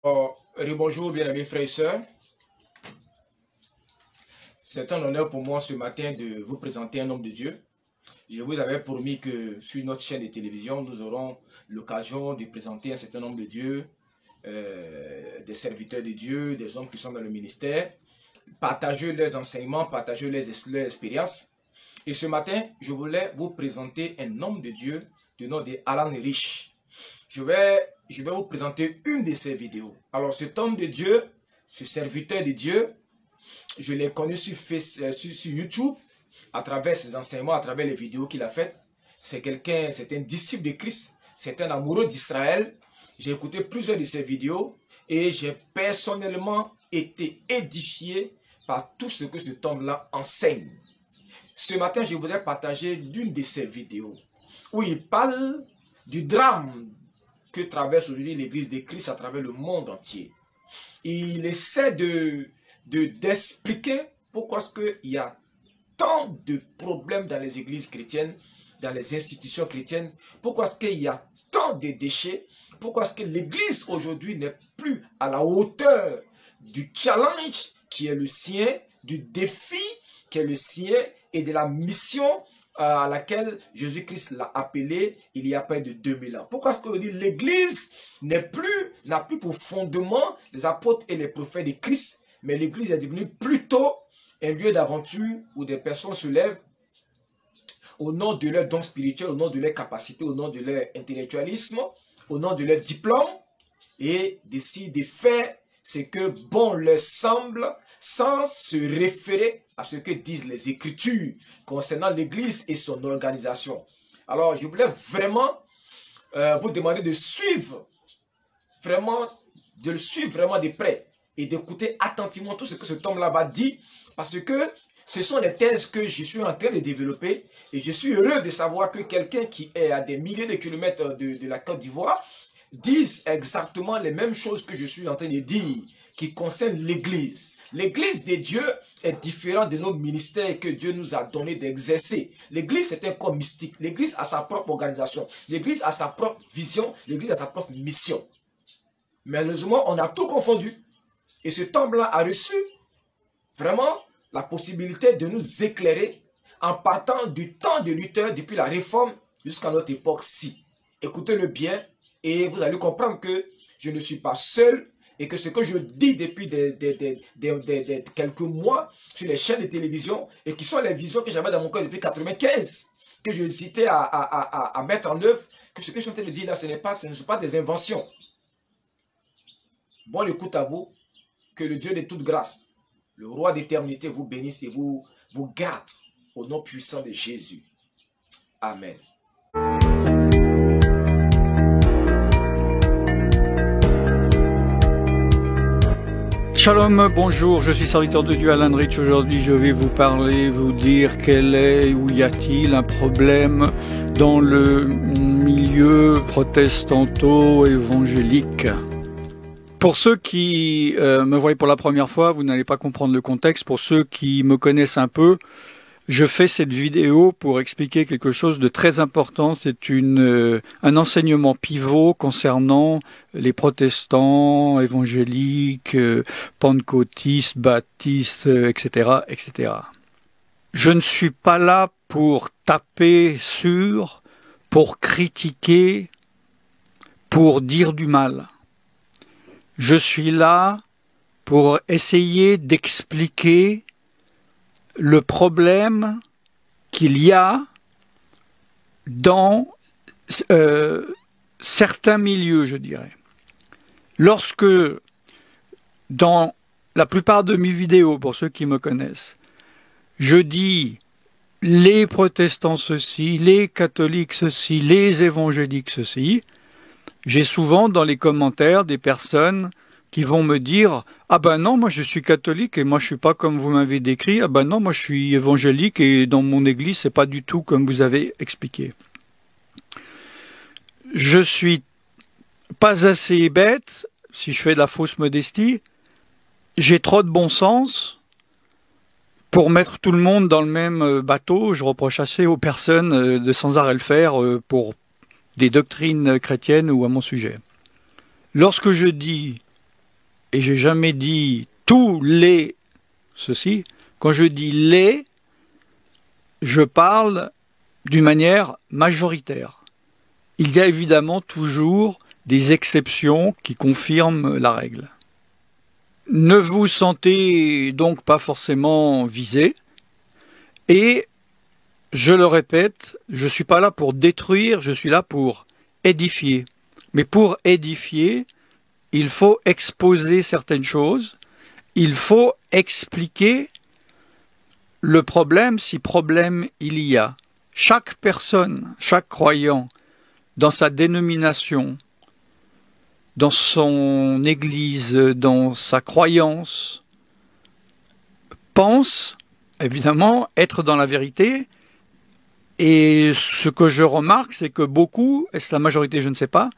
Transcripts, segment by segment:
Bonjour, bien-aimés frères et sœurs. C'est un honneur pour moi ce matin de vous présenter un homme de Dieu. Je vous avais promis que sur notre chaîne de télévision, nous aurons l'occasion de présenter un certain nombre de Dieu, des serviteurs de Dieu, des hommes qui sont dans le ministère, partager leurs enseignements, partager leurs expériences. Et ce matin, je voulais vous présenter un homme de Dieu du nom de Alan Rich. Je vais vous présenter une de ses vidéos. Alors cet homme de Dieu, ce serviteur de Dieu, je l'ai connu sur YouTube, à travers ses enseignements, à travers les vidéos qu'il a faites. C'est un disciple de Christ, c'est un amoureux d'Israël. J'ai écouté plusieurs de ses vidéos et j'ai personnellement été édifié par tout ce que cet homme-là enseigne. Ce matin, je voudrais partager l'une de ses vidéos où il parle du drame que traverse aujourd'hui l'Église de Christ à travers le monde entier. Il essaie d'expliquer pourquoi est-ce qu'il y a tant de problèmes dans les églises chrétiennes, dans les institutions chrétiennes, pourquoi est-ce qu'il y a tant de déchets, pourquoi est-ce que l'Église aujourd'hui n'est plus à la hauteur du challenge qui est le sien, du défi qui est le sien et de la mission à laquelle Jésus-Christ l'a appelé il y a près de 2000 ans. Pourquoi est-ce que l'Église n'a plus pour fondement les apôtres et les prophètes de Christ, mais l'Église est devenue plutôt un lieu d'aventure où des personnes se lèvent au nom de leurs dons spirituels, au nom de leurs capacités, au nom de leur intellectualisme, au nom de leur diplôme, et décident de faire ce que bon leur semble sans se référer à ce que disent les Écritures concernant l'Église et son organisation. Alors, je voulais vraiment vous demander de suivre vraiment de près et d'écouter attentivement tout ce que cet homme-là va dire, parce que ce sont les thèses que je suis en train de développer et je suis heureux de savoir que quelqu'un qui est à des milliers de kilomètres de la Côte d'Ivoire dise exactement les mêmes choses que je suis en train de dire, qui concernent l'Église. L'Église de Dieu est différente de nos ministères que Dieu nous a donné d'exercer. L'Église est un corps mystique. L'Église a sa propre organisation. L'Église a sa propre vision. L'Église a sa propre mission. Malheureusement, on a tout confondu. Et ce temps-là a reçu vraiment la possibilité de nous éclairer en partant du temps de Luther, depuis la Réforme jusqu'à notre époque-ci. Écoutez-le bien et vous allez comprendre que je ne suis pas seul et que ce que je dis depuis quelques mois sur les chaînes de télévision et qui sont les visions que j'avais dans mon cœur depuis 1995, que je hésitais à mettre en œuvre, que ce que je suis en train de dire là, ce ne sont pas des inventions. Bonne écoute à vous, que le Dieu de toute grâce, le roi d'éternité vous bénisse et vous garde au nom puissant de Jésus. Amen. Shalom, bonjour, je suis serviteur de Dieu Alan Rich. Aujourd'hui, je vais vous parler, vous dire quel est ou y a-t-il un problème dans le milieu protestanto-évangélique. Pour ceux qui me voient pour la première fois, vous n'allez pas comprendre le contexte. Pour ceux qui me connaissent un peu, je fais cette vidéo pour expliquer quelque chose de très important. C'est un enseignement pivot concernant les protestants, évangéliques, pentecôtistes, baptistes, etc., etc. Je ne suis pas là pour taper sur, pour critiquer, pour dire du mal. Je suis là pour essayer d'expliquer le problème qu'il y a dans certains milieux, je dirais. Lorsque, dans la plupart de mes vidéos, pour ceux qui me connaissent, je dis les protestants ceci, les catholiques ceci, les évangéliques ceci, j'ai souvent dans les commentaires des personnes qui vont me dire « Ah ben non, moi je suis catholique et moi je suis pas comme vous m'avez décrit. Ah ben non, moi je suis évangélique et dans mon église c'est pas du tout comme vous avez expliqué. » Je suis pas assez bête, si je fais de la fausse modestie, j'ai trop de bon sens pour mettre tout le monde dans le même bateau. Je reproche assez aux personnes de sans arrêt le faire pour des doctrines chrétiennes ou à mon sujet. Lorsque je dis et j'ai jamais dit tous les ceci. Quand je dis les, je parle d'une manière majoritaire. Il y a évidemment toujours des exceptions qui confirment la règle. Ne vous sentez donc pas forcément visé. Et, je le répète, je ne suis pas là pour détruire, je suis là pour édifier. Mais pour édifier, il faut exposer certaines choses, il faut expliquer le problème si problème il y a. Chaque personne, chaque croyant, dans sa dénomination, dans son église, dans sa croyance, pense évidemment être dans la vérité. Et ce que je remarque, c'est que beaucoup, est-ce la majorité, je ne sais pas,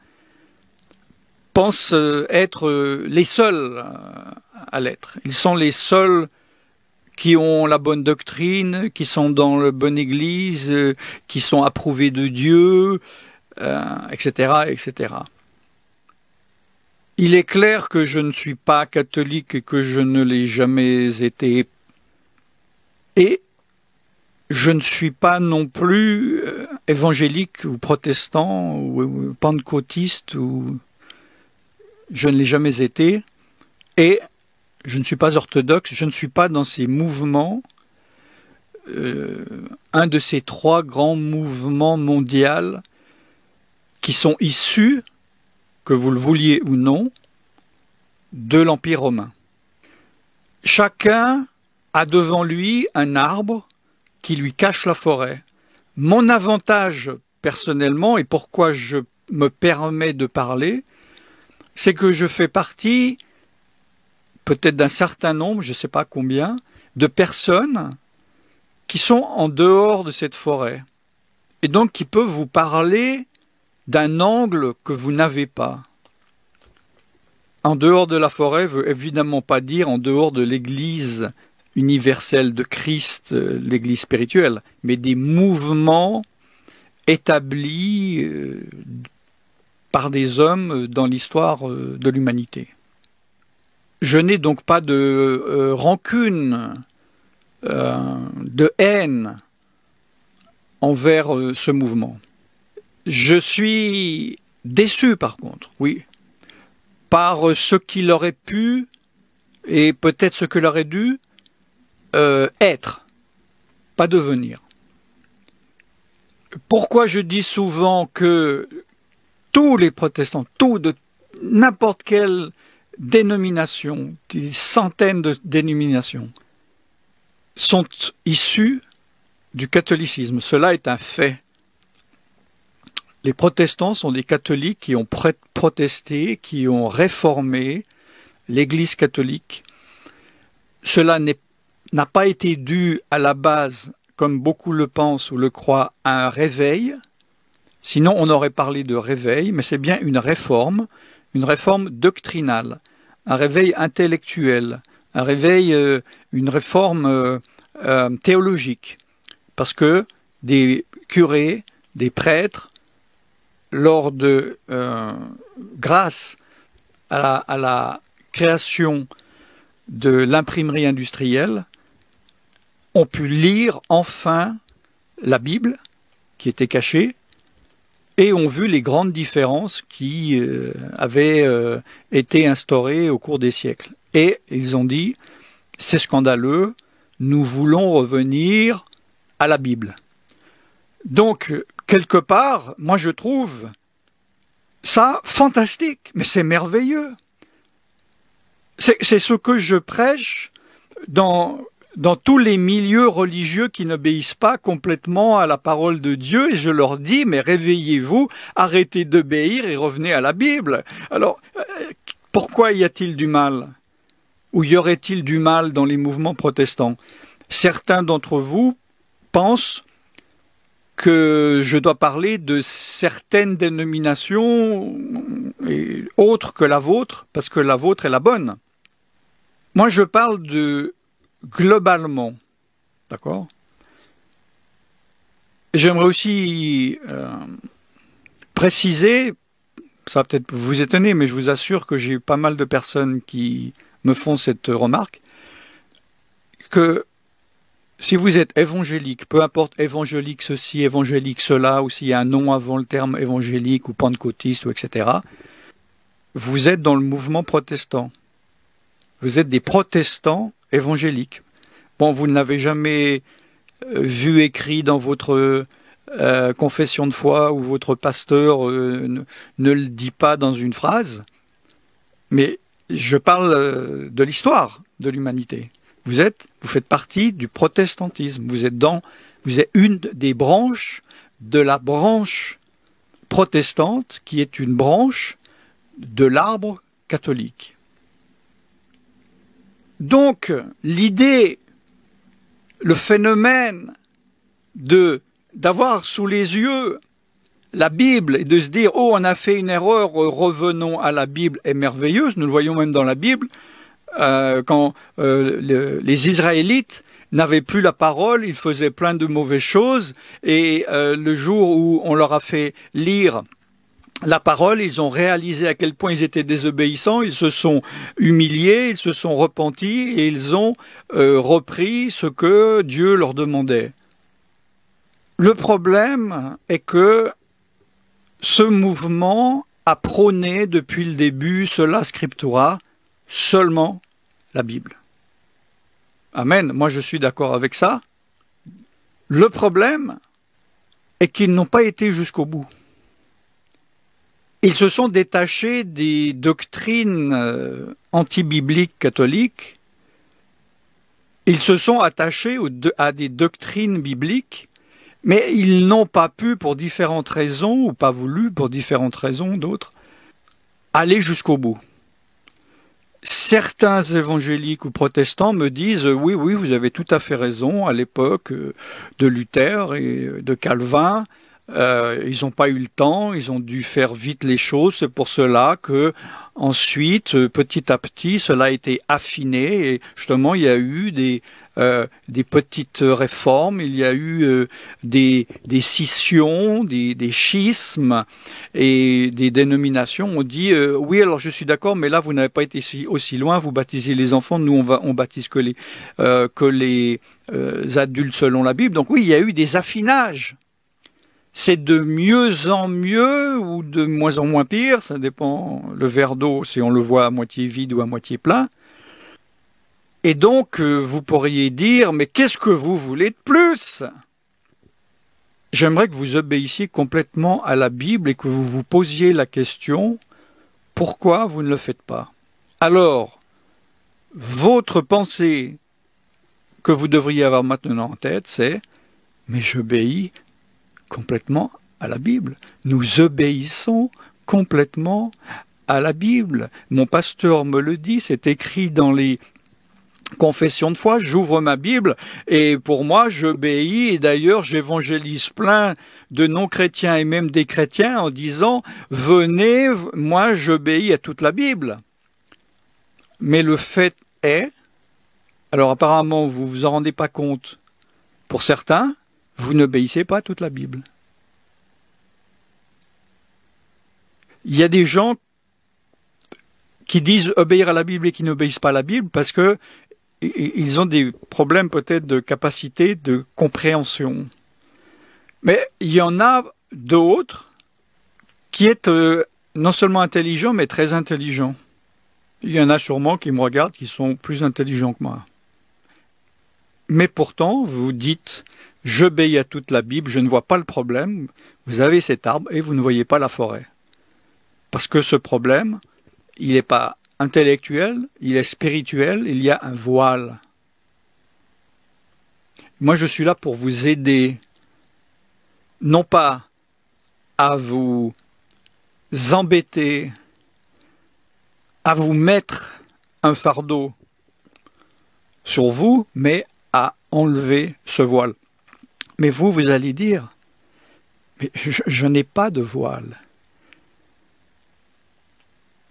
pensent être les seuls à l'être. Ils sont les seuls qui ont la bonne doctrine, qui sont dans la bonne église, qui sont approuvés de Dieu, etc., etc. Il est clair que je ne suis pas catholique et que je ne l'ai jamais été. Et je ne suis pas non plus évangélique ou protestant ou pentecôtiste, ou je ne l'ai jamais été. Et je ne suis pas orthodoxe, je ne suis pas dans ces mouvements, un de ces trois grands mouvements mondiaux qui sont issus, que vous le vouliez ou non, de l'Empire romain. Chacun a devant lui un arbre qui lui cache la forêt. Mon avantage personnellement, et pourquoi je me permets de parler, c'est que je fais partie, peut-être d'un certain nombre, je ne sais pas combien, de personnes qui sont en dehors de cette forêt. Et donc qui peuvent vous parler d'un angle que vous n'avez pas. En dehors de la forêt veut évidemment pas dire en dehors de l'Église universelle de Christ, l'Église spirituelle, mais des mouvements établis par des hommes dans l'histoire de l'humanité. Je n'ai donc pas de rancune, de haine envers ce mouvement. Je suis déçu par contre, oui, par ce qu'il aurait pu et peut-être ce qu'il aurait dû être, pas devenir. Pourquoi je dis souvent que tous les protestants, tous de n'importe quelle dénomination, des centaines de dénominations, sont issus du catholicisme. Cela est un fait. Les protestants sont des catholiques qui ont protesté, qui ont réformé l'Église catholique. Cela n'a pas été dû à la base, comme beaucoup le pensent ou le croient, à un réveil. Sinon, on aurait parlé de réveil, mais c'est bien une réforme doctrinale, un réveil intellectuel, un réveil, une réforme théologique. Parce que des curés, des prêtres, lors de grâce à la création de l'imprimerie industrielle, ont pu lire enfin la Bible, qui était cachée, et ont vu les grandes différences qui avaient été instaurées au cours des siècles. Et ils ont dit, c'est scandaleux, nous voulons revenir à la Bible. Donc, quelque part, moi je trouve ça fantastique, mais c'est merveilleux. C'est ce que je prêche dans tous les milieux religieux qui n'obéissent pas complètement à la parole de Dieu, et je leur dis, mais réveillez-vous, arrêtez d'obéir et revenez à la Bible. Alors, pourquoi y a-t-il du mal? Ou y aurait-il du mal dans les mouvements protestants? Certains d'entre vous pensent que je dois parler de certaines dénominations et autres que la vôtre, parce que la vôtre est la bonne. Moi, je parle de globalement, d'accord? J'aimerais aussi préciser, ça va peut-être vous étonner, mais je vous assure que j'ai eu pas mal de personnes qui me font cette remarque, que si vous êtes évangélique, peu importe évangélique ceci, évangélique cela, ou s'il y a un nom avant le terme évangélique ou pentecôtiste, ou etc., vous êtes dans le mouvement protestant. Vous êtes des protestants évangéliques. Bon, vous ne l'avez jamais vu écrit dans votre confession de foi ou votre pasteur ne le dit pas dans une phrase, mais je parle de l'histoire de l'humanité. Vous faites partie du protestantisme. Vous êtes une des branches de la branche protestante qui est une branche de l'arbre catholique. Donc, l'idée, le phénomène d'avoir sous les yeux la Bible et de se dire « Oh, on a fait une erreur, revenons à la Bible » est merveilleuse. Nous le voyons même dans la Bible. Quand les Israélites n'avaient plus la parole, ils faisaient plein de mauvaises choses. Et le jour où on leur a fait lire la parole, ils ont réalisé à quel point ils étaient désobéissants, ils se sont humiliés, ils se sont repentis et ils ont repris ce que Dieu leur demandait. Le problème est que ce mouvement a prôné depuis le début, sola scriptura, seulement la Bible. Amen, moi je suis d'accord avec ça. Le problème est qu'ils n'ont pas été jusqu'au bout. Ils se sont détachés des doctrines anti-bibliques catholiques. Ils se sont attachés à des doctrines bibliques, mais ils n'ont pas pu, pour différentes raisons, ou pas voulu, pour différentes raisons d'autres, aller jusqu'au bout. Certains évangéliques ou protestants me disent « Oui, vous avez tout à fait raison, à l'époque de Luther et de Calvin, ils n'ont pas eu le temps, ils ont dû faire vite les choses, c'est pour cela que ensuite, petit à petit, cela a été affiné et justement il y a eu des petites réformes, il y a eu des scissions, des schismes et des dénominations. On dit oui, alors je suis d'accord, mais là vous n'avez pas été aussi loin, vous baptisez les enfants, nous on baptise que les adultes selon la Bible. Donc oui, il y a eu des affinages. C'est de mieux en mieux ou de moins en moins pire, ça dépend le verre d'eau, si on le voit à moitié vide ou à moitié plein. Et donc, vous pourriez dire, mais qu'est-ce que vous voulez de plus? J'aimerais que vous obéissiez complètement à la Bible et que vous vous posiez la question, pourquoi vous ne le faites pas? Alors, votre pensée que vous devriez avoir maintenant en tête, c'est, mais j'obéis complètement à la Bible. Nous obéissons complètement à la Bible. Mon pasteur me le dit, c'est écrit dans les confessions de foi, j'ouvre ma Bible et pour moi j'obéis et d'ailleurs j'évangélise plein de non-chrétiens et même des chrétiens en disant « Venez, moi j'obéis à toute la Bible ». Mais le fait est, alors apparemment vous vous en rendez pas compte, pour certains, vous n'obéissez pas à toute la Bible. Il y a des gens qui disent obéir à la Bible et qui n'obéissent pas à la Bible parce que ils ont des problèmes peut-être de capacité de compréhension. Mais il y en a d'autres qui est non seulement intelligents, mais très intelligents. Il y en a sûrement qui me regardent, qui sont plus intelligents que moi. Mais pourtant, vous dites, j'obéis à toute la Bible, je ne vois pas le problème. Vous avez cet arbre et vous ne voyez pas la forêt. Parce que ce problème, il n'est pas intellectuel, il est spirituel, il y a un voile. Moi, je suis là pour vous aider, non pas à vous embêter, à vous mettre un fardeau sur vous, mais à enlever ce voile. Mais vous allez dire, mais je n'ai pas de voile.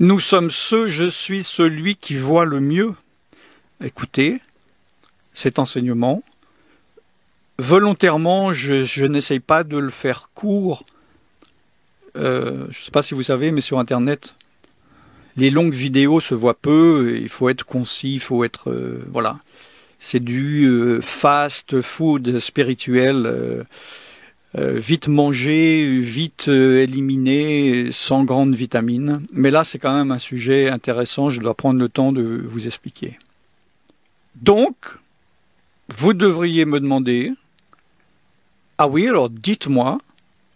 Nous sommes je suis celui qui voit le mieux. Écoutez, cet enseignement, volontairement, je n'essaye pas de le faire court. je ne sais pas si vous savez, mais sur Internet, les longues vidéos se voient peu, il faut être concis, il faut être... voilà. C'est du fast food spirituel, vite mangé, vite éliminé, sans grande vitamine. Mais là, c'est quand même un sujet intéressant, je dois prendre le temps de vous expliquer. Donc, vous devriez me demander, ah oui, alors dites-moi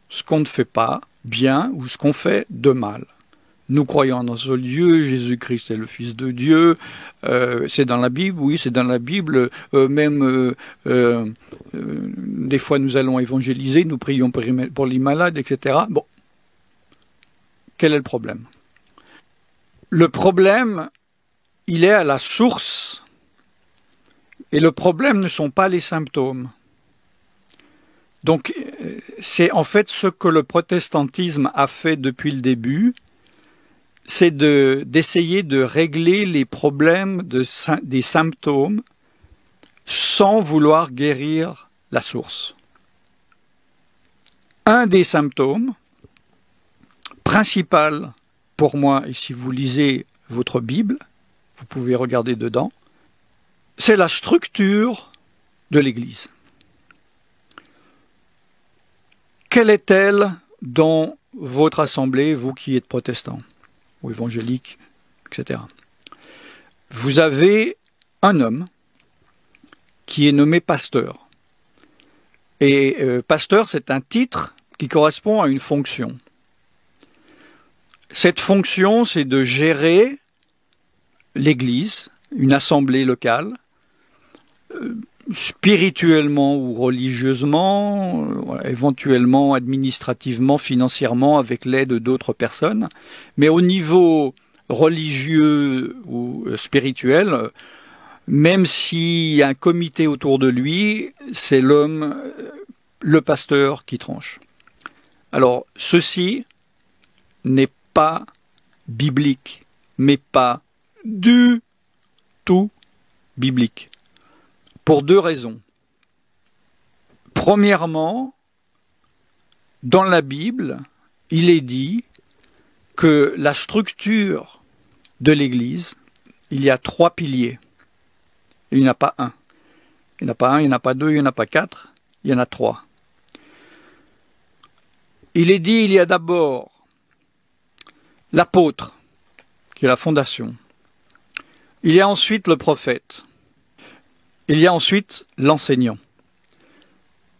ce qu'on ne fait pas bien ou ce qu'on fait de mal. Nous croyons en un seul Dieu, Jésus-Christ est le Fils de Dieu, c'est dans la Bible, oui, c'est dans la Bible, des fois nous allons évangéliser, nous prions pour les malades, etc. Bon, quel est le problème? Le problème, il est à la source, et le problème ne sont pas les symptômes. Donc, c'est en fait ce que le protestantisme a fait depuis le début, c'est d'essayer de régler les problèmes des symptômes sans vouloir guérir la source. Un des symptômes principal pour moi, et si vous lisez votre Bible, vous pouvez regarder dedans, c'est la structure de l'Église. Quelle est-elle dans votre assemblée, vous qui êtes protestants ou évangéliques, etc. Vous avez un homme qui est nommé pasteur. Et pasteur, c'est un titre qui correspond à une fonction. Cette fonction, c'est de gérer l'Église, une assemblée locale, spirituellement ou religieusement, éventuellement administrativement, financièrement, avec l'aide d'autres personnes. Mais au niveau religieux ou spirituel, même s'il y a un comité autour de lui, c'est l'homme, le pasteur qui tranche. Alors, ceci n'est pas biblique, mais pas du tout biblique. Pour deux raisons. Premièrement, dans la Bible, il est dit que la structure de l'Église, il y a 3 piliers. Il n'y en a pas un. Il n'y en a pas un, il n'y en a pas deux, il n'y en a pas 4, il y en a 3. Il est dit, il y a d'abord l'apôtre, qui est la fondation. Il y a ensuite le prophète. Il y a ensuite l'enseignant.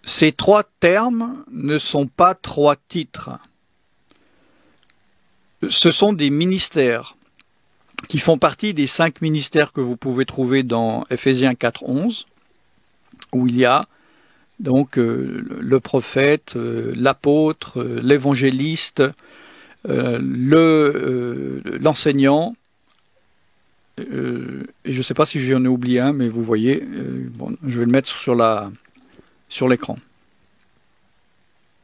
Ces 3 termes ne sont pas 3 titres. Ce sont des ministères qui font partie des 5 ministères que vous pouvez trouver dans Ephésiens 4:11, où il y a donc le prophète, l'apôtre, l'évangéliste, l'enseignant. Et je ne sais pas si j'en ai oublié un, mais vous voyez, bon, je vais le mettre sur l'écran.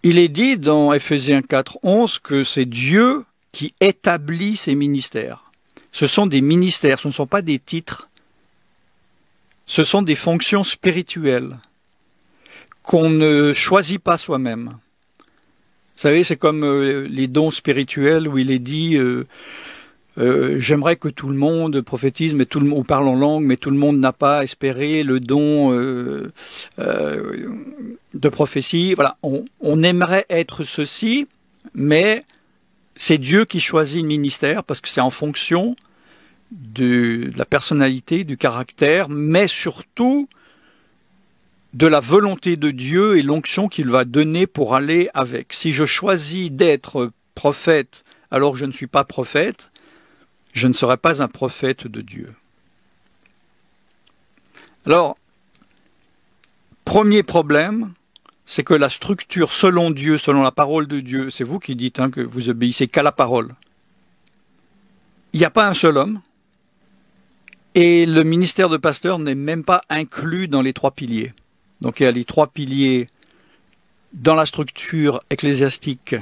Il est dit dans Ephésiens 4:11 que c'est Dieu qui établit ces ministères. Ce sont des ministères, ce ne sont pas des titres. Ce sont des fonctions spirituelles qu'on ne choisit pas soi-même. Vous savez, c'est comme les dons spirituels où il est dit j'aimerais que tout le monde prophétise, mais tout le monde parle en langue, mais tout le monde n'a pas espéré le don de prophétie. Voilà, on aimerait être ceci, mais c'est Dieu qui choisit le ministère parce que c'est en fonction de la personnalité, du caractère, mais surtout de la volonté de Dieu et l'onction qu'il va donner pour aller avec. Si je choisis d'être prophète alors que je ne suis pas prophète, je ne serai pas un prophète de Dieu. Alors, premier problème, c'est que la structure selon Dieu, selon la parole de Dieu, c'est vous qui dites que vous obéissez qu'à la parole. Il n'y a pas un seul homme, et le ministère de pasteur n'est même pas inclus dans les 3 piliers. Donc il y a les 3 piliers dans la structure ecclésiastique.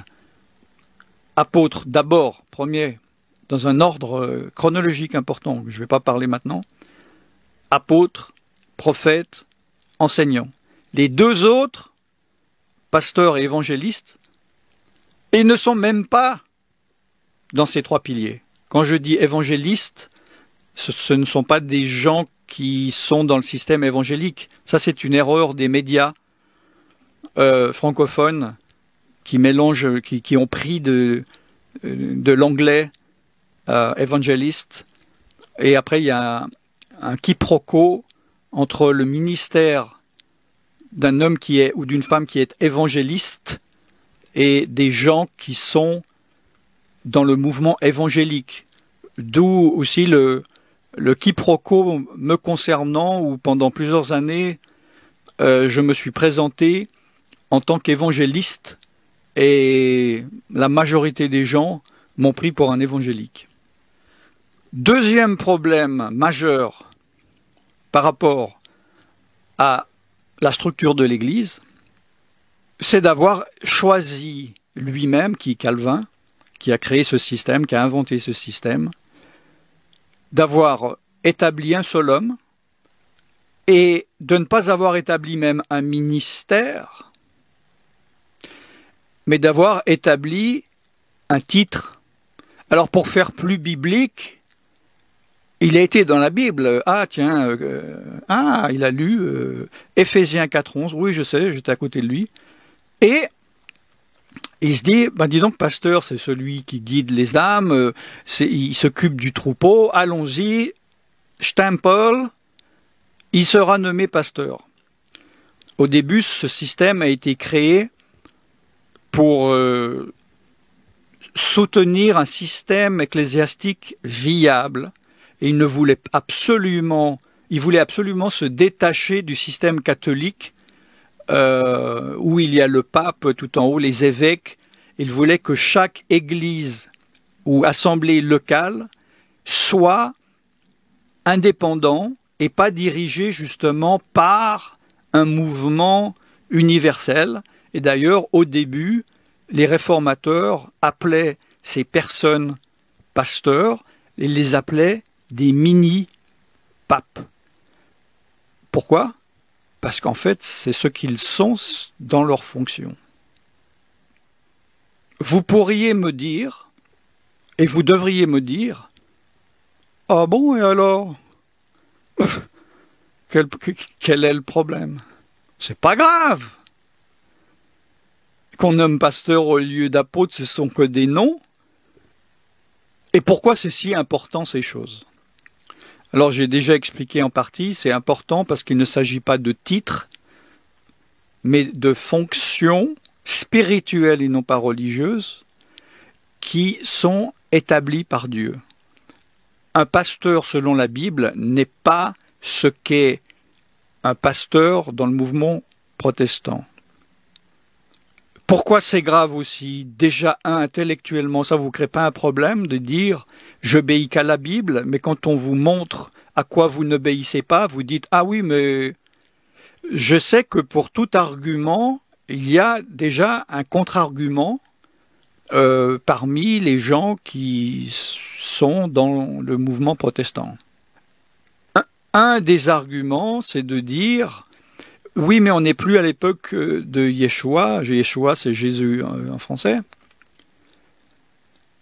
Apôtre d'abord, premier, dans un ordre chronologique important, je ne vais pas parler maintenant. Apôtre, prophète, enseignant. Les 2 autres, pasteur et évangéliste, Et ils ne sont même pas dans ces 3 piliers. Quand je dis évangéliste, ce ne sont pas des gens qui sont dans le système évangélique. Ça, c'est une erreur des médias francophones qui mélangent, qui ont pris de l'anglais évangéliste. Et après, il y a un quiproquo entre le ministère d'un homme qui est ou d'une femme qui est évangéliste et des gens qui sont dans le mouvement évangélique. D'où aussi le quiproquo me concernant, où pendant plusieurs années, je me suis présenté en tant qu'évangéliste et la majorité des gens m'ont pris pour un évangélique. Deuxième problème majeur par rapport à la structure de l'Église, c'est d'avoir choisi lui-même, qui est Calvin, qui a créé ce système, qui a inventé ce système, d'avoir établi un seul homme et de ne pas avoir établi même un ministère, mais d'avoir établi un titre. Alors pour faire plus biblique, il a été dans la Bible. Ah tiens, il a lu Éphésiens 4.11, oui je sais, j'étais à côté de lui. Et il se dit, dis donc pasteur, c'est celui qui guide les âmes, il s'occupe du troupeau, allons-y, stempel, il sera nommé pasteur. Au début, ce système a été créé pour soutenir un système ecclésiastique viable, et il voulait absolument se détacher du système catholique où il y a le pape tout en haut, les évêques. Il voulait que chaque église ou assemblée locale soit indépendant et pas dirigé justement par un mouvement universel. Et d'ailleurs, au début, les réformateurs appelaient ces personnes pasteurs et les appelaient des mini-papes. Pourquoi ? Parce qu'en fait, c'est ce qu'ils sont dans leur fonction. Vous pourriez me dire, et vous devriez me dire, ah bon, et alors quel est le problème? C'est pas grave. Qu'on nomme pasteur au lieu d'apôtre, ce sont que des noms. Et pourquoi c'est si important ces choses? Alors j'ai déjà expliqué en partie, c'est important parce qu'il ne s'agit pas de titres, mais de fonctions spirituelles et non pas religieuses qui sont établies par Dieu. Un pasteur, selon la Bible, n'est pas ce qu'est un pasteur dans le mouvement protestant. Pourquoi c'est grave aussi? Déjà, intellectuellement, ça ne vous crée pas un problème de dire « j'obéis qu'à la Bible », mais quand on vous montre à quoi vous n'obéissez pas, vous dites « ah oui, mais je sais que pour tout argument, il y a déjà un contre-argument parmi les gens qui sont dans le mouvement protestant. » Un des arguments, c'est de dire « oui, mais on n'est plus à l'époque de Yeshua », Yeshua c'est Jésus en français,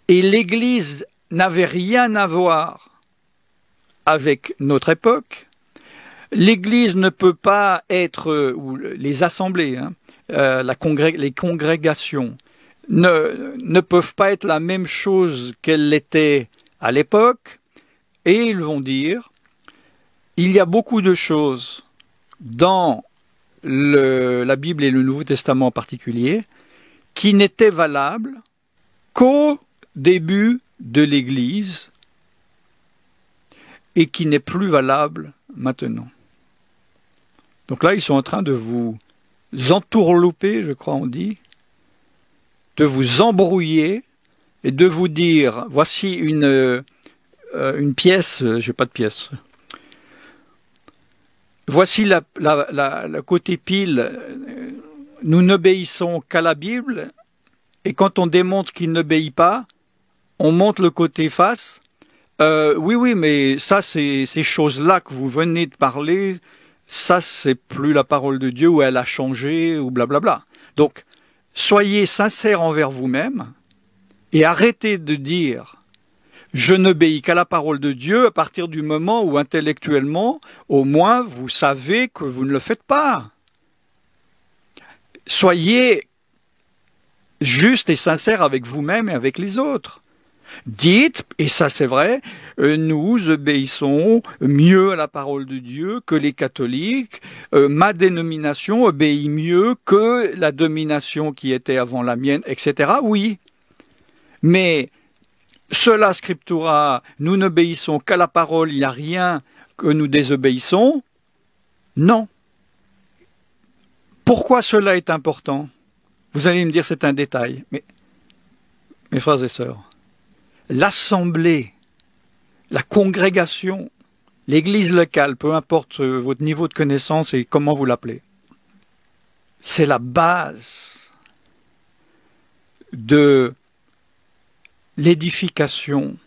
et l'Église n'avait rien à voir avec notre époque. L'Église ne peut pas être, ou les assemblées, les congrégations, ne peuvent pas être la même chose qu'elles l'étaient à l'époque, et ils vont dire, il y a beaucoup de choses dans la Bible et le Nouveau Testament en particulier, qui n'étaient valables qu'au début de l'Église et qui n'est plus valable maintenant. Donc là, ils sont en train de vous entourlouper, je crois on dit, de vous embrouiller et de vous dire, voici une pièce, j'ai pas de pièce. Voici le côté pile, nous n'obéissons qu'à la Bible, et quand on démontre qu'il n'obéit pas, on montre le côté face. Oui, mais ça, ces choses-là que vous venez de parler, ça, c'est plus la parole de Dieu, ou elle a changé, ou blablabla. Donc, soyez sincères envers vous-même et arrêtez de dire « je n'obéis qu'à la parole de Dieu » à partir du moment où intellectuellement, au moins, vous savez que vous ne le faites pas. Soyez juste et sincère avec vous-même et avec les autres. Dites, et ça c'est vrai, nous obéissons mieux à la parole de Dieu que les catholiques, ma dénomination obéit mieux que la domination qui était avant la mienne, etc. Oui, mais sola scriptura, nous n'obéissons qu'à la parole, il n'y a rien que nous désobéissons. Non. Pourquoi cela est important? Vous allez me dire c'est un détail, mais mes frères et sœurs, l'assemblée, la congrégation, l'église locale, peu importe votre niveau de connaissance et comment vous l'appelez, c'est la base de l'édification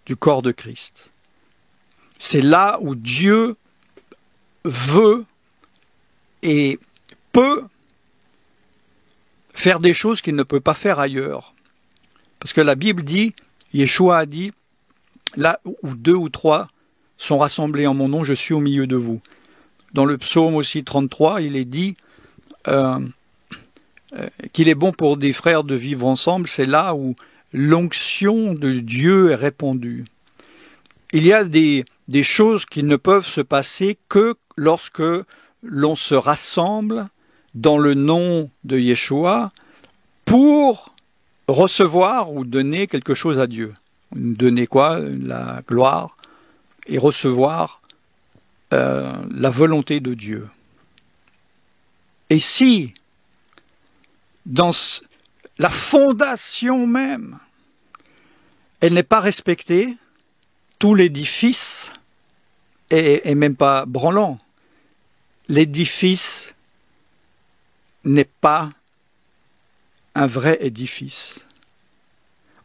du corps de Christ. C'est là où Dieu veut et peut faire des choses qu'il ne peut pas faire ailleurs. Parce que la Bible dit, Yeshua a dit, là où 2 ou 3 sont rassemblés en mon nom, je suis au milieu de vous. Dans le psaume aussi 33, il est dit qu'il est bon pour des frères de vivre ensemble, c'est là où l'onction de Dieu est répandue. Il y a des choses qui ne peuvent se passer que lorsque l'on se rassemble dans le nom de Yeshua pour recevoir ou donner quelque chose à Dieu. Donner quoi? La gloire et recevoir la volonté de Dieu. Et si, dans la fondation même, elle n'est pas respectée, tout l'édifice est même pas branlant. L'édifice n'est pas un vrai édifice.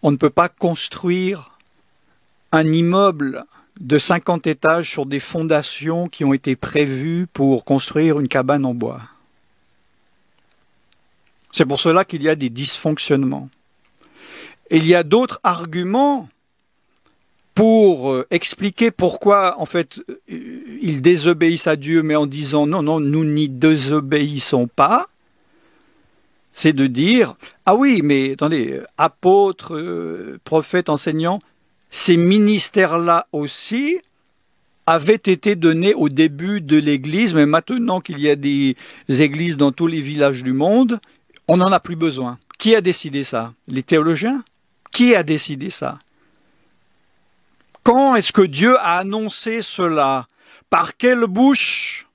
On ne peut pas construire un immeuble de 50 étages sur des fondations qui ont été prévues pour construire une cabane en bois. C'est pour cela qu'il y a des dysfonctionnements. Et il y a d'autres arguments pour expliquer pourquoi, en fait, ils désobéissent à Dieu, mais en disant non, non, nous n'y désobéissons pas. C'est de dire, ah oui, mais attendez, apôtres, prophètes, enseignants, ces ministères-là aussi avaient été donnés au début de l'Église, mais maintenant qu'il y a des églises dans tous les villages du monde, on n'en a plus besoin. Qui a décidé ça? Les théologiens? Qui a décidé ça? Quand est-ce que Dieu a annoncé cela? Par quelle bouche?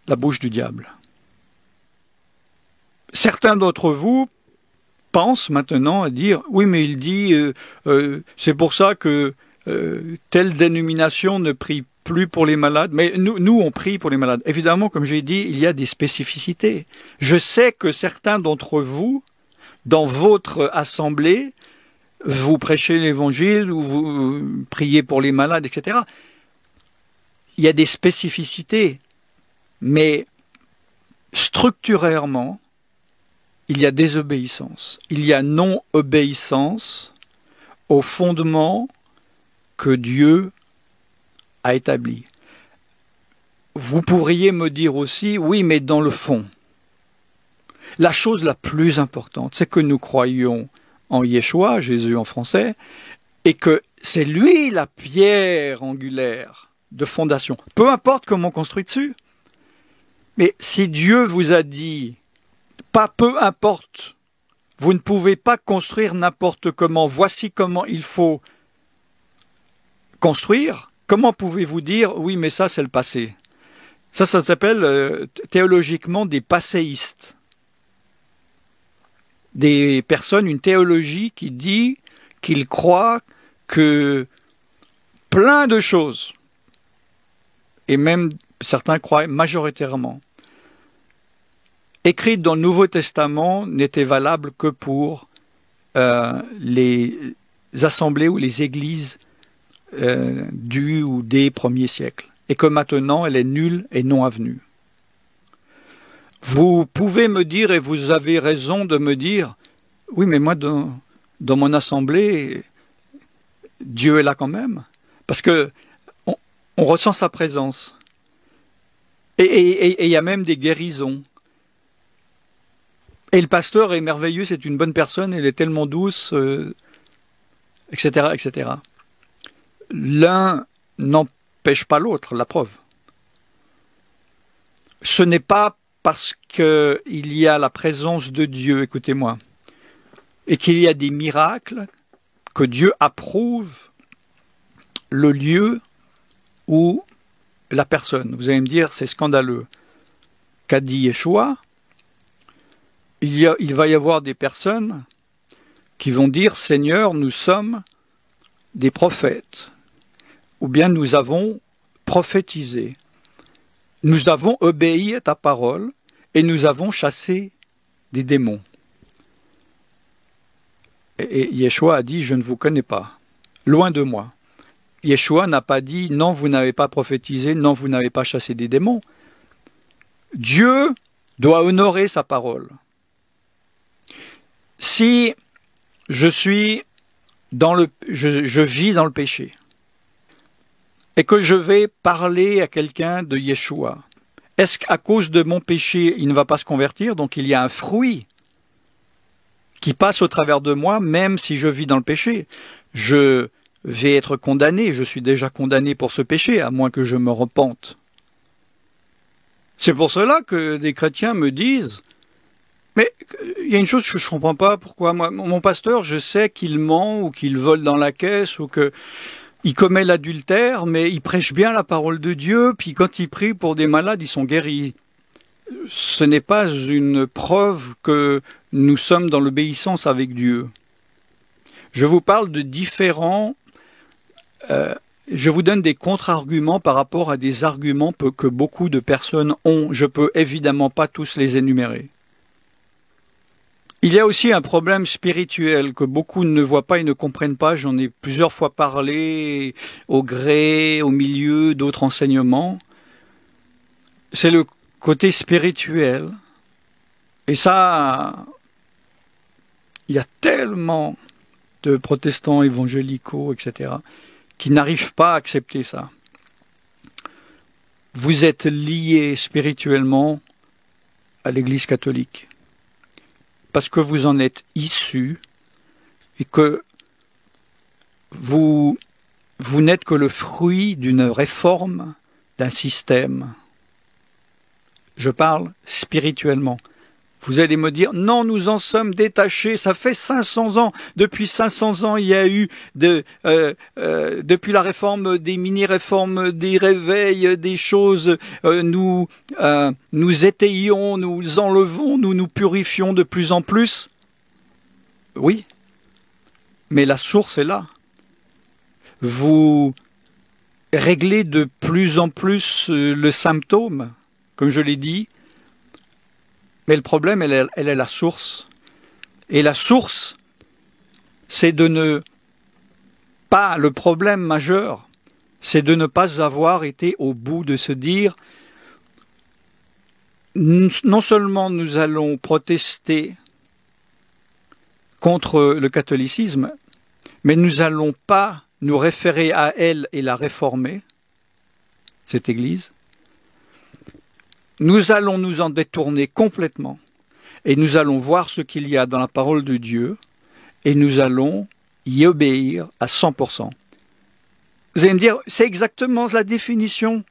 La bouche du diable. Certains d'entre vous pensent maintenant à dire, oui, mais il dit, c'est pour ça que telle dénomination ne prie plus pour les malades. Mais nous, on prie pour les malades. Évidemment, comme j'ai dit, il y a des spécificités. Je sais que certains d'entre vous, dans votre assemblée, vous prêchez l'évangile ou vous priez pour les malades, etc. Il y a des spécificités, mais structurellement, il y a désobéissance. Il y a non-obéissance au fondement que Dieu a établi. Vous pourriez me dire aussi, oui, mais dans le fond, la chose la plus importante, c'est que nous croyons en Yeshua, Jésus en français, et que c'est lui la pierre angulaire de fondation. Peu importe comment on construit dessus. Mais si Dieu vous a dit, pas peu importe, vous ne pouvez pas construire n'importe comment, voici comment il faut construire, comment pouvez-vous dire, oui, mais ça c'est le passé? Ça s'appelle théologiquement des passéistes. Des personnes, une théologie qui dit qu'ils croient que plein de choses, et même certains croient majoritairement, écrites dans le Nouveau Testament n'étaient valables que pour les assemblées ou les églises du ou des premiers siècles, et que maintenant elle est nulle et non avenue. Vous pouvez me dire, et vous avez raison de me dire, oui, mais moi, dans mon assemblée, Dieu est là quand même. Parce que on ressent sa présence. Et il y a même des guérisons. Et le pasteur est merveilleux, c'est une bonne personne, elle est tellement douce, etc., etc. L'un n'empêche pas l'autre, la preuve. Ce n'est pas parce qu'il y a la présence de Dieu, écoutez-moi, et qu'il y a des miracles, que Dieu approuve le lieu ou la personne. Vous allez me dire, c'est scandaleux. Qu'a dit Yeshua? Il va y avoir des personnes qui vont dire, Seigneur, nous sommes des prophètes, ou bien nous avons prophétisé. Nous avons obéi à ta parole et nous avons chassé des démons. Et Yeshua a dit, je ne vous connais pas, loin de moi. Yeshua n'a pas dit, non, vous n'avez pas prophétisé, non, vous n'avez pas chassé des démons. Dieu doit honorer sa parole. Si je vis dans le péché, et que je vais parler à quelqu'un de Yeshua, est-ce qu'à cause de mon péché, il ne va pas se convertir? Donc il y a un fruit qui passe au travers de moi, même si je vis dans le péché. Je vais être condamné, je suis déjà condamné pour ce péché, à moins que je me repente. C'est pour cela que des chrétiens me disent, mais il y a une chose que je ne comprends pas, pourquoi moi, mon pasteur, je sais qu'il ment, ou qu'il vole dans la caisse, ou qu'il commet l'adultère, mais il prêche bien la parole de Dieu, puis quand il prie pour des malades, ils sont guéris. Ce n'est pas une preuve que nous sommes dans l'obéissance avec Dieu. Je vous parle de différents... je vous donne des contre-arguments par rapport à des arguments que beaucoup de personnes ont. Je ne peux évidemment pas tous les énumérer. Il y a aussi un problème spirituel que beaucoup ne voient pas et ne comprennent pas. J'en ai plusieurs fois parlé au gré, au milieu d'autres enseignements. C'est le côté spirituel. Et ça, il y a tellement de protestants évangélicaux, etc., qui n'arrivent pas à accepter ça. Vous êtes liés spirituellement à l'Église catholique, parce que vous en êtes issus et que vous n'êtes que le fruit d'une réforme, d'un système. Je parle spirituellement. Vous allez me dire, non, nous en sommes détachés, ça fait 500 ans. Depuis 500 ans, il y a eu, depuis la réforme, des mini-réformes, des réveils, des choses, nous étayons, nous enlevons, nous nous purifions de plus en plus. Oui, mais la source est là. Vous réglez de plus en plus le symptôme, comme je l'ai dit, mais le problème, elle est la source. Et la source, c'est de ne pas, le problème majeur, c'est de ne pas avoir été au bout de se dire, non seulement nous allons protester contre le catholicisme, mais nous n'allons pas nous référer à elle et la réformer, cette Église. Nous allons nous en détourner complètement et nous allons voir ce qu'il y a dans la parole de Dieu et nous allons y obéir à 100%. Vous allez me dire, c'est exactement la définition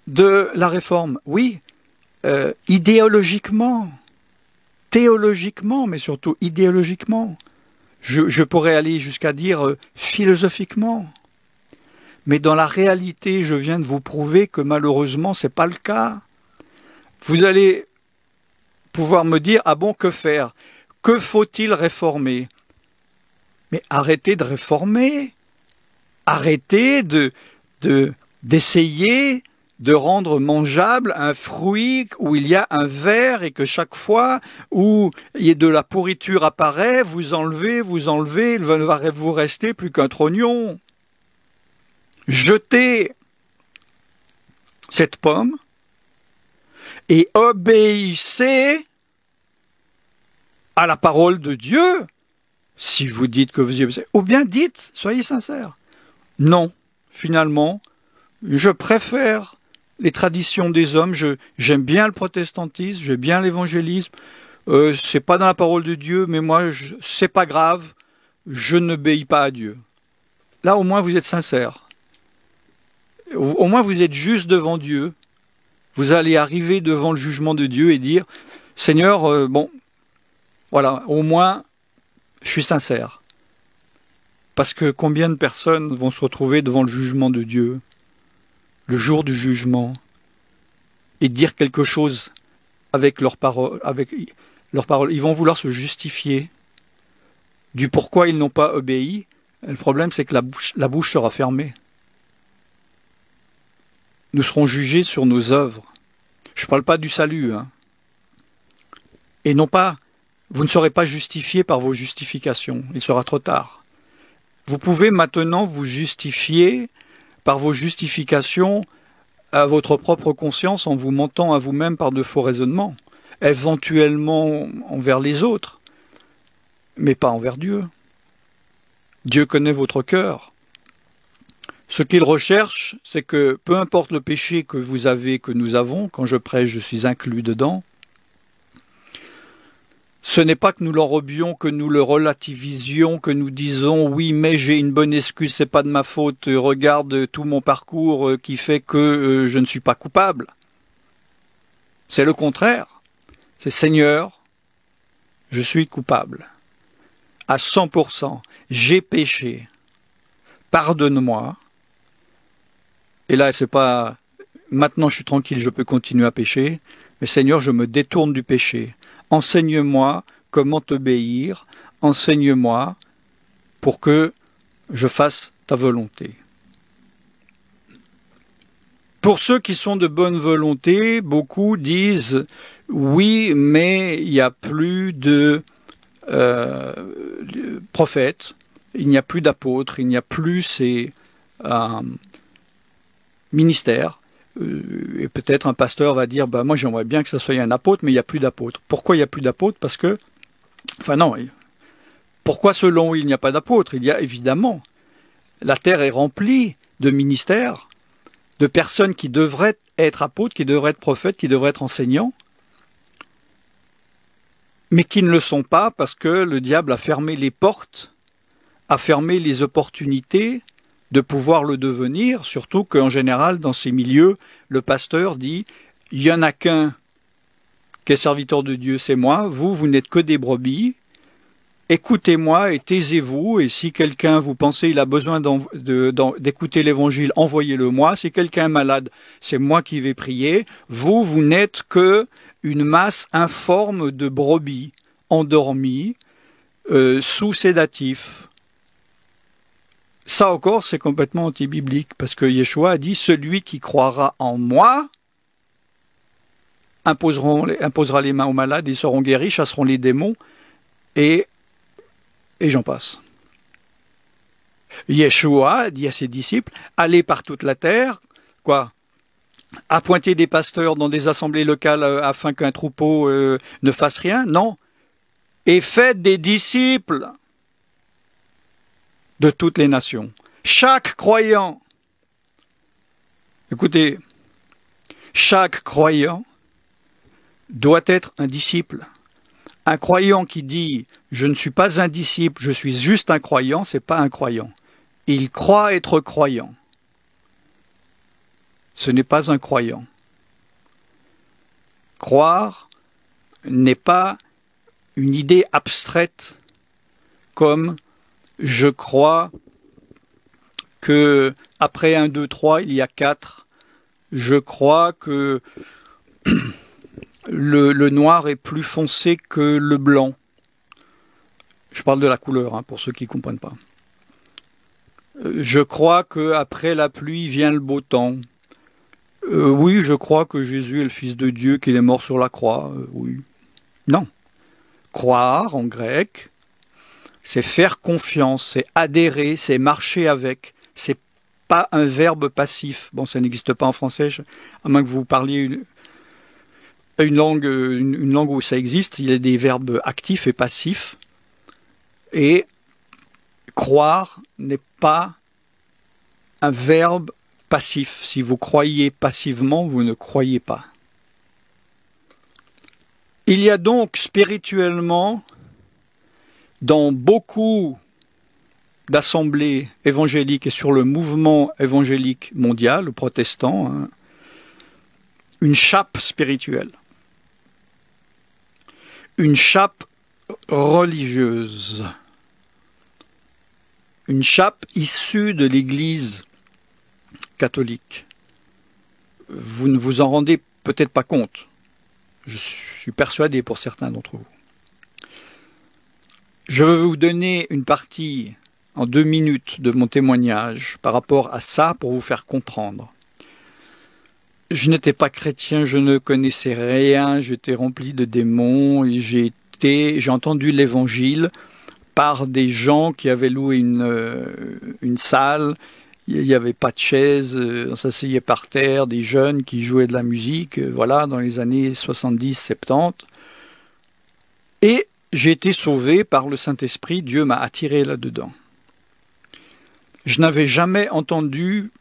de la réforme. Oui, idéologiquement, théologiquement, mais surtout idéologiquement. Je pourrais aller jusqu'à dire philosophiquement. Mais dans la réalité, je viens de vous prouver que malheureusement, ce n'est pas le cas. Vous allez pouvoir me dire, ah bon, que faire? Que faut-il réformer? Mais arrêtez de réformer. Arrêtez d'essayer de rendre mangeable un fruit où il y a un ver et que chaque fois où il y a de la pourriture apparaît, vous enlevez, il ne va vous rester plus qu'un trognon. Jetez cette pomme et obéissez à la parole de Dieu, si vous dites que vous y obéissez. Ou bien dites, soyez sincères. Non, finalement, je préfère les traditions des hommes, j'aime bien le protestantisme, j'aime bien l'évangélisme, c'est pas dans la parole de Dieu, mais moi, c'est pas grave, je n'obéis pas à Dieu. Là, au moins, vous êtes sincère. Au moins, vous êtes juste devant Dieu. Vous allez arriver devant le jugement de Dieu et dire, Seigneur, bon, voilà, au moins, je suis sincère. Parce que combien de personnes vont se retrouver devant le jugement de Dieu, le jour du jugement, et dire quelque chose avec leurs paroles, ils vont vouloir se justifier du pourquoi ils n'ont pas obéi. Le problème, c'est que la bouche sera fermée. Nous serons jugés sur nos œuvres. Je ne parle pas du salut. Hein. Et non pas, vous ne serez pas justifiés par vos justifications. Il sera trop tard. Vous pouvez maintenant vous justifier par vos justifications à votre propre conscience en vous mentant à vous-même par de faux raisonnements, éventuellement envers les autres, mais pas envers Dieu. Dieu connaît votre cœur. Ce qu'il recherche, c'est que peu importe le péché que vous avez, que nous avons, quand je prêche, je suis inclus dedans, ce n'est pas que nous l'enrobions, que nous le relativisions, que nous disons « oui, mais j'ai une bonne excuse, c'est pas de ma faute, regarde tout mon parcours qui fait que je ne suis pas coupable ». C'est le contraire. C'est « Seigneur, je suis coupable. À 100%, j'ai péché. Pardonne-moi. » Et là, c'est pas « maintenant je suis tranquille, je peux continuer à pécher », mais « Seigneur, je me détourne du péché. » Enseigne-moi comment t'obéir, enseigne-moi pour que je fasse ta volonté. Pour ceux qui sont de bonne volonté, beaucoup disent « oui, mais il n'y a plus de prophètes, il n'y a plus d'apôtres, il n'y a plus ces ministères. » Et peut-être un pasteur va dire, bah, moi j'aimerais bien que ça soit un apôtre, mais il n'y a plus d'apôtres. Pourquoi il n'y a plus d'apôtres? Parce que, enfin non, pourquoi selon il n'y a pas d'apôtres? Il y a évidemment, la terre est remplie de ministères, de personnes qui devraient être apôtres, qui devraient être prophètes, qui devraient être enseignants, mais qui ne le sont pas parce que le diable a fermé les portes, a fermé les opportunités de pouvoir le devenir, surtout qu'en général, dans ces milieux, le pasteur dit « il n'y en a qu'un qui est serviteur de Dieu, c'est moi, vous n'êtes que des brebis, écoutez-moi et taisez-vous, et si quelqu'un, vous pensez, il a besoin d'écouter l'évangile, envoyez-le moi, si quelqu'un est malade, c'est moi qui vais prier, vous n'êtes que une masse informe de brebis, endormies, sous sédatifs. » Ça encore, c'est complètement anti-biblique, parce que Yeshua a dit « Celui qui croira en moi imposera les mains aux malades, ils seront guéris, chasseront les démons, et j'en passe. » Yeshua dit à ses disciples « Allez par toute la terre, quoi, appointer des pasteurs dans des assemblées locales afin qu'un troupeau ne fasse rien, non, et faites des disciples de toutes les nations. Chaque croyant, écoutez, chaque croyant doit être un disciple. Un croyant qui dit « je ne suis pas un disciple, je suis juste un croyant », c'est pas un croyant. Il croit être croyant. Ce n'est pas un croyant. Croire n'est pas une idée abstraite comme je crois que après 1, 2, 3, il y a 4. Je crois que le noir est plus foncé que le blanc. Je parle de la couleur, hein, pour ceux qui ne comprennent pas. Je crois qu'après la pluie vient le beau temps. Oui, je crois que Jésus est le Fils de Dieu, qu'il est mort sur la croix. Oui. Non. Croire, en grec, c'est faire confiance, c'est adhérer, c'est marcher avec. C'est pas un verbe passif. Bon, ça n'existe pas en français, à moins que vous parliez une langue où ça existe, il y a des verbes actifs et passifs. Et croire n'est pas un verbe passif. Si vous croyez passivement, vous ne croyez pas. Il y a donc spirituellement, dans beaucoup d'assemblées évangéliques et sur le mouvement évangélique mondial, protestant, hein, une chape spirituelle. Une chape religieuse. Une chape issue de l'Église catholique. Vous ne vous en rendez peut-être pas compte. Je suis persuadé pour certains d'entre vous. Je veux vous donner une partie en 2 minutes de mon témoignage par rapport à ça pour vous faire comprendre. Je n'étais pas chrétien, je ne connaissais rien, j'étais rempli de démons, et j'ai entendu l'évangile par des gens qui avaient loué une salle, il n'y avait pas de chaise, on s'asseyait par terre, des jeunes qui jouaient de la musique, voilà, dans les années 70-70. Et j'ai été sauvé par le Saint-Esprit, Dieu m'a attiré là-dedans. Je n'avais jamais entendu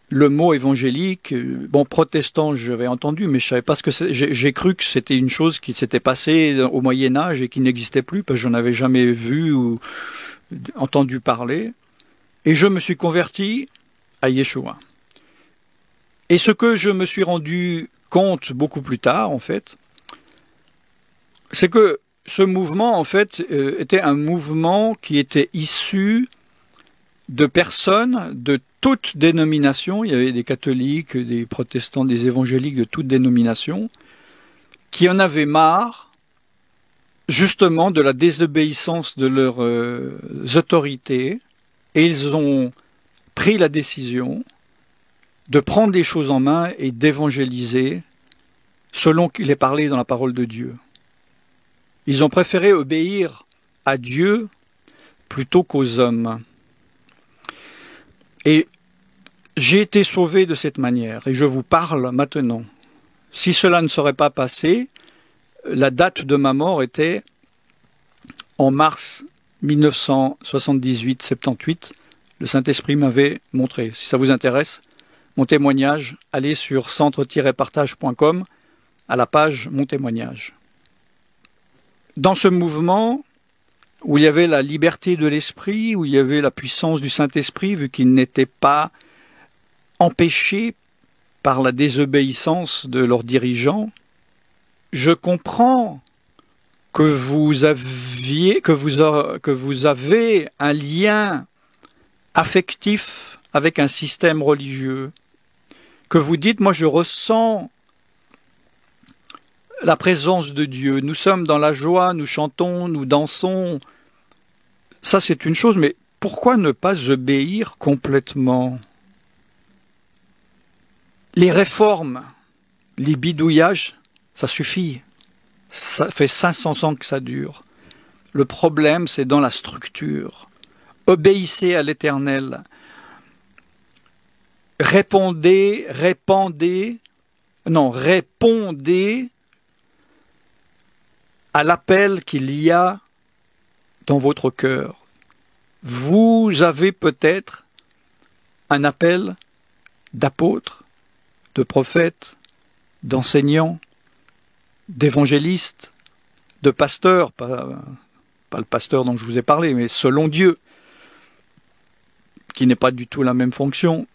le mot évangélique. Bon, protestant, j'avais entendu, mais je savais pas ce que c'est. J'ai cru que c'était une chose qui s'était passée au Moyen-Âge et qui n'existait plus, parce que je n'en avais jamais vu ou entendu parler. Et je me suis converti à Yeshua. Et ce que je me suis rendu compte beaucoup plus tard, en fait, c'est que ce mouvement, en fait, était un mouvement qui était issu de personnes de toutes dénominations. Il y avait des catholiques, des protestants, des évangéliques de toutes dénominations, qui en avaient marre, justement, de la désobéissance de leurs autorités, et ils ont pris la décision de prendre les choses en main et d'évangéliser selon qu'il est parlé dans la parole de Dieu. Ils ont préféré obéir à Dieu plutôt qu'aux hommes. Et j'ai été sauvé de cette manière, et je vous parle maintenant. Si cela ne serait pas passé, la date de ma mort était en mars 1978-78. Le Saint-Esprit m'avait montré. Si ça vous intéresse, mon témoignage, allez sur centre-partage.com à la page Mon témoignage. Dans ce mouvement, où il y avait la liberté de l'esprit, où il y avait la puissance du Saint-Esprit, vu qu'il n'était pas empêché par la désobéissance de leurs dirigeants, je comprends que vous avez un lien affectif avec un système religieux, que vous dites, moi je ressens la présence de Dieu, nous sommes dans la joie, nous chantons, nous dansons. Ça c'est une chose, mais pourquoi ne pas obéir complètement? Les réformes, les bidouillages, ça suffit. Ça fait 500 ans que ça dure. Le problème, c'est dans la structure. Obéissez à l'Éternel. Répondez à l'appel qu'il y a dans votre cœur. Vous avez peut-être un appel d'apôtre, de prophète, d'enseignant, d'évangéliste, de pasteur, pas le pasteur dont je vous ai parlé, mais selon Dieu, qui n'est pas du tout la même fonction.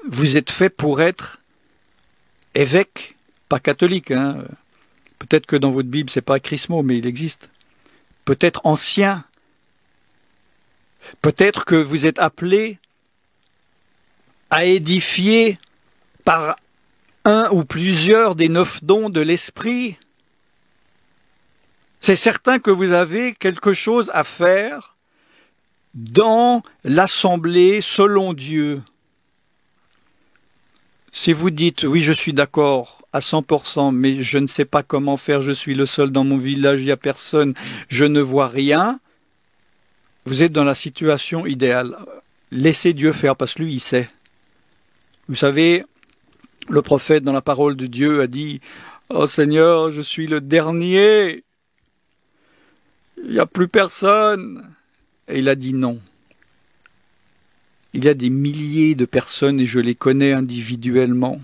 Vous êtes fait pour être évêque, pas catholique, hein. Peut-être que dans votre Bible, c'est pas chrismo, mais il existe. Peut-être ancien. Peut-être que vous êtes appelé à édifier par un ou plusieurs des 9 dons de l'Esprit. C'est certain que vous avez quelque chose à faire dans l'assemblée selon Dieu. Si vous dites, oui, je suis d'accord à 100%, mais je ne sais pas comment faire, je suis le seul dans mon village, il n'y a personne, je ne vois rien, vous êtes dans la situation idéale. Laissez Dieu faire, parce que lui, il sait. Vous savez, Le prophète, dans la parole de Dieu, a dit « Oh Seigneur, je suis le dernier. Il n'y a plus personne. » Et il a dit non. Il y a des milliers de personnes et je les connais individuellement.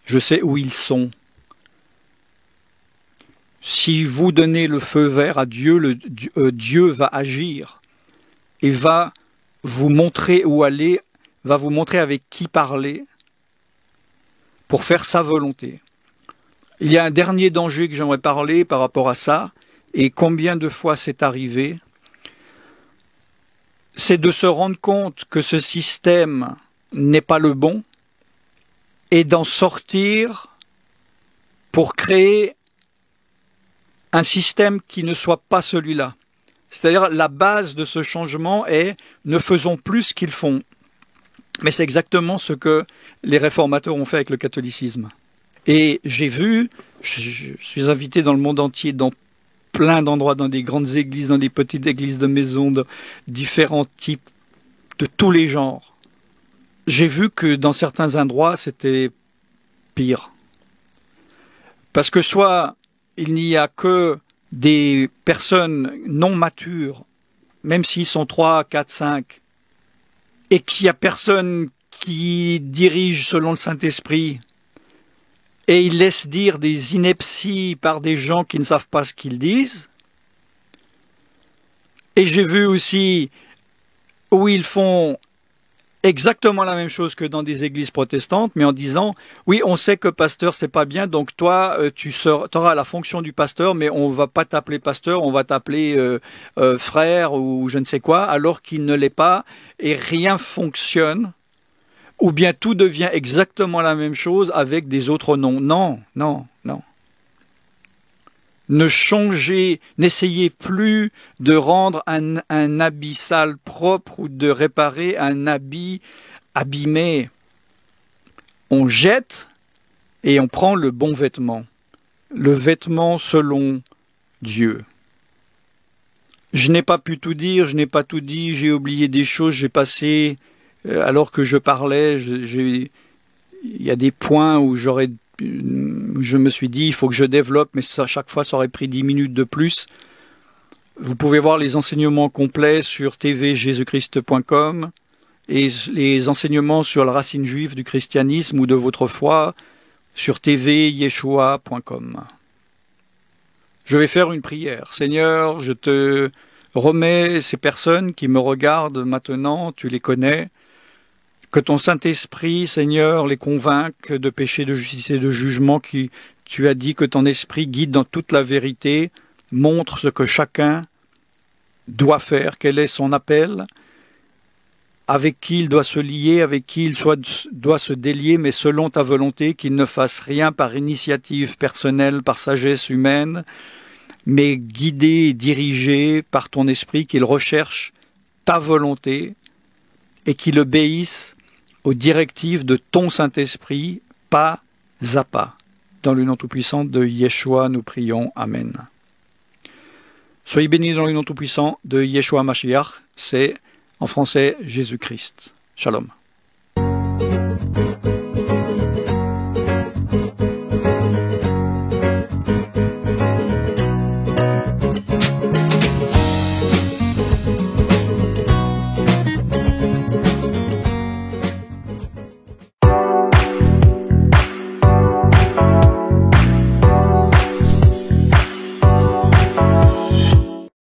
Je sais où ils sont. Si vous donnez le feu vert à Dieu, Dieu va agir et va vous montrer où aller, va vous montrer avec qui parler pour faire sa volonté. Il y a un dernier danger que j'aimerais parler par rapport à ça, et combien de fois c'est arrivé, c'est de se rendre compte que ce système n'est pas le bon et d'en sortir pour créer un système qui ne soit pas celui-là. C'est-à-dire la base de ce changement est ne faisons plus ce qu'ils font. Mais c'est exactement ce que les réformateurs ont fait avec le catholicisme. Et j'ai vu, je suis invité dans le monde entier, dans plein d'endroits, dans des grandes églises, dans des petites églises de maison, de différents types, de tous les genres. J'ai vu que dans certains endroits, c'était pire. Parce que soit il n'y a que des personnes non matures, même s'ils sont 3, 4, 5, et qu'il n'y a personne qui dirige selon le Saint-Esprit, et ils laissent dire des inepties par des gens qui ne savent pas ce qu'ils disent. Et j'ai vu aussi où ils font exactement la même chose que dans des églises protestantes, mais en disant, oui, on sait que pasteur, c'est pas bien, donc toi, tu auras la fonction du pasteur, mais on va pas t'appeler pasteur, on va t'appeler frère ou je ne sais quoi, alors qu'il ne l'est pas, et rien fonctionne, ou bien tout devient exactement la même chose avec des autres noms. Non, non, non. Ne changez, n'essayez plus de rendre un habit sale propre ou de réparer un habit abîmé. On jette et on prend le bon vêtement. Le vêtement selon Dieu. Je n'ai pas pu tout dire, je n'ai pas tout dit, j'ai oublié des choses, j'ai passé, alors que je parlais, il y a des points où je me suis dit, il faut que je développe, mais ça, chaque fois, ça aurait pris 10 minutes de plus. Vous pouvez voir les enseignements complets sur tvjesuschrist.com et les enseignements sur la racine juive du christianisme ou de votre foi sur tvyeshua.com. Je vais faire une prière. Seigneur, je te remets ces personnes qui me regardent maintenant, tu les connais. Que ton Saint-Esprit, Seigneur, les convainque de péché, de justice et de jugement, qui tu as dit que ton Esprit guide dans toute la vérité, montre ce que chacun doit faire, quel est son appel, avec qui il doit se lier, avec qui il doit se délier, mais selon ta volonté, qu'il ne fasse rien par initiative personnelle, par sagesse humaine, mais guidé et dirigé par ton Esprit, qu'il recherche ta volonté et qu'il obéisse aux directives de ton Saint-Esprit, pas à pas. Dans le nom tout-puissant de Yeshua, nous prions. Amen. Soyez bénis dans le nom tout-puissant de Yeshua Mashiach, c'est en français Jésus-Christ. Shalom.